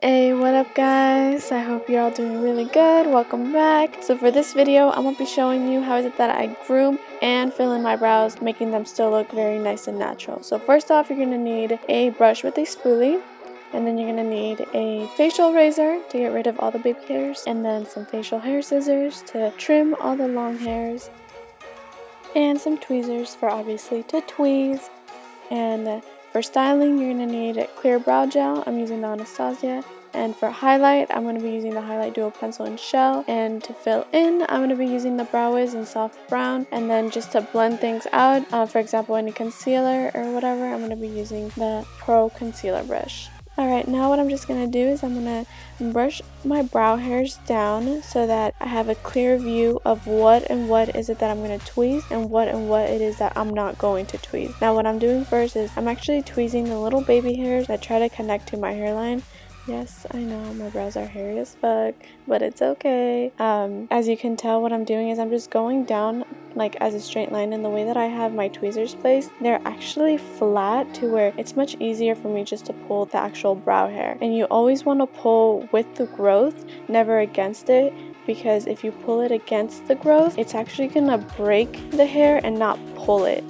Hey, what up guys? I hope you're all doing really good. Welcome back. So for this video, I'm going to be showing you how is it that I groom and fill in my brows, making them still look very nice and natural. So first off, you're going to need a brush with a spoolie, and then you're going to need a facial razor to get rid of all the baby hairs, and then some facial hair scissors to trim all the long hairs, and some tweezers for obviously to tweeze. And for styling, you're going to need clear brow gel. I'm using the ANASTASIA. And for highlight, I'm going to be using the Highlight Dual Pencil and Shell. And to fill in, I'm going to be using the Brow Wiz in Soft Brown. And then just to blend things out, for example, any concealer or whatever, I'm going to be using the Pro Concealer Brush. Alright, now what I'm just going to do is I'm going to brush my brow hairs down so that I have a clear view of what is it that I'm going to tweeze and what it is that I'm not going to tweeze. Now what I'm doing first is I'm actually tweezing the little baby hairs that try to connect to my hairline. Yes, I know my brows are hairy as fuck, but it's okay. As you can tell, what I'm doing is I'm just going down like as a straight line, and the way that I have my tweezers placed, they're actually flat to where it's much easier for me just to pull the actual brow hair. And you always want to pull with the growth, never against it, because if you pull it against the growth, it's actually gonna break the hair and not pull it.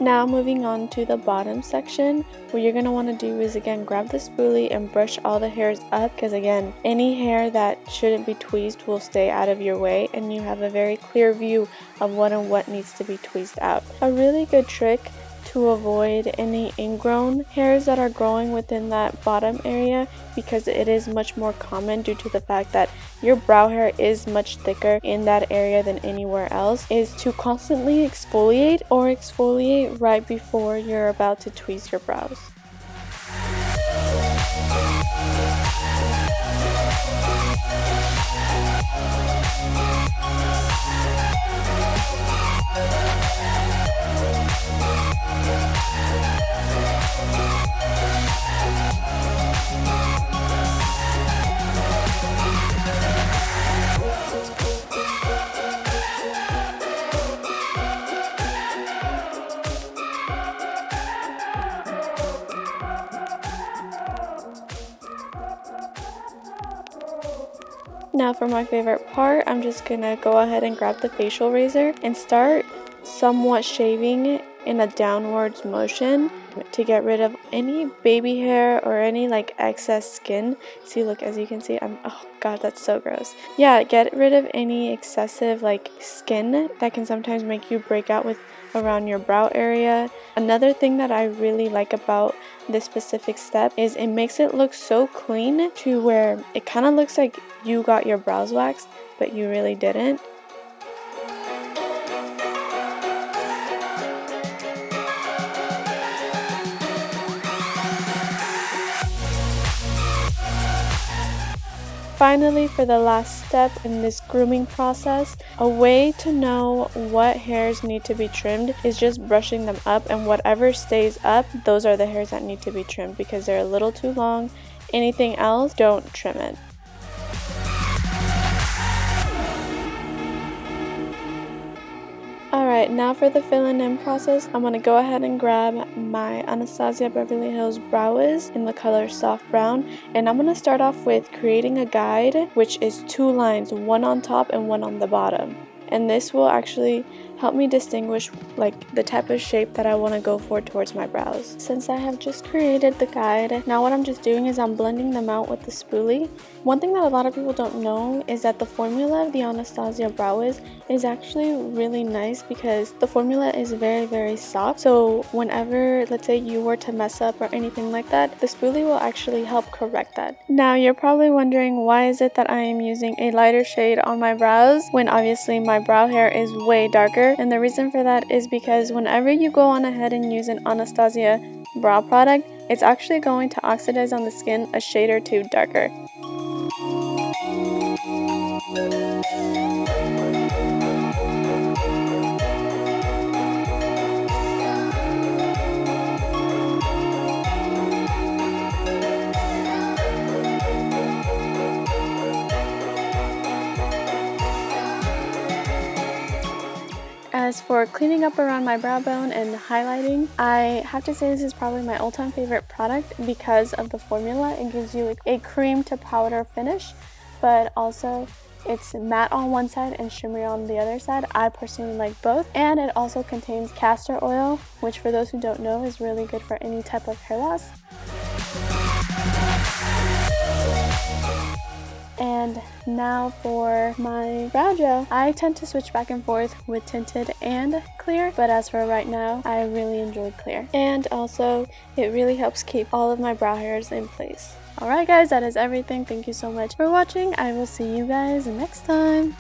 Now moving on to the bottom section, what you're going to want to do is again grab the spoolie and brush all the hairs up, because again, any hair that shouldn't be tweezed will stay out of your way and you have a very clear view of what needs to be tweezed out. A really good trick to avoid any ingrown hairs that are growing within that bottom area, because it is much more common due to the fact that your brow hair is much thicker in that area than anywhere else, is to constantly exfoliate or exfoliate right before you're about to tweeze your brows. Now for my favorite part, I'm just gonna go ahead and grab the facial razor and start somewhat shaving in a downwards motion to get rid of any baby hair or any like excess skin. See, look, as you can see, oh god, that's so gross. Yeah, get rid of any excessive like skin that can sometimes make you break out with around your brow area. Another thing that I really like about this specific step is it makes it look so clean to where it kind of looks like you got your brows waxed, but you really didn't. Finally, for the last step in this grooming process, a way to know what hairs need to be trimmed is just brushing them up, and whatever stays up, those are the hairs that need to be trimmed because they're a little too long. Anything else, don't trim it. Alright, now for the filling in process, I'm going to go ahead and grab my Anastasia Beverly Hills Brow Wiz in the color Soft Brown, and I'm going to start off with creating a guide, which is 2 lines, one on top and one on the bottom. And this will actually help me distinguish like the type of shape that I want to go for towards my brows. Since I have just created the guide, now what I'm just doing is I'm blending them out with the spoolie. One thing that a lot of people don't know is that the formula of the Anastasia Brow Wiz is actually really nice because the formula is very soft. So whenever, let's say, you were to mess up or anything like that, the spoolie will actually help correct that. Now you're probably wondering, why is it that I am using a lighter shade on my brows when obviously my brow hair is way darker? And the reason for that is because whenever you go on ahead and use an Anastasia brow product, it's actually going to oxidize on the skin a shade or two darker. As for cleaning up around my brow bone and highlighting, I have to say this is probably my all-time favorite product because of the formula. It gives you a cream to powder finish, but also it's matte on one side and shimmery on the other side. I personally like both, and it also contains castor oil, which for those who don't know is really good for any type of hair loss. And now for my brow gel. I tend to switch back and forth with tinted and clear, but as for right now, I really enjoy clear. And also, it really helps keep all of my brow hairs in place. Alright guys, that is everything. Thank you so much for watching. I will see you guys next time.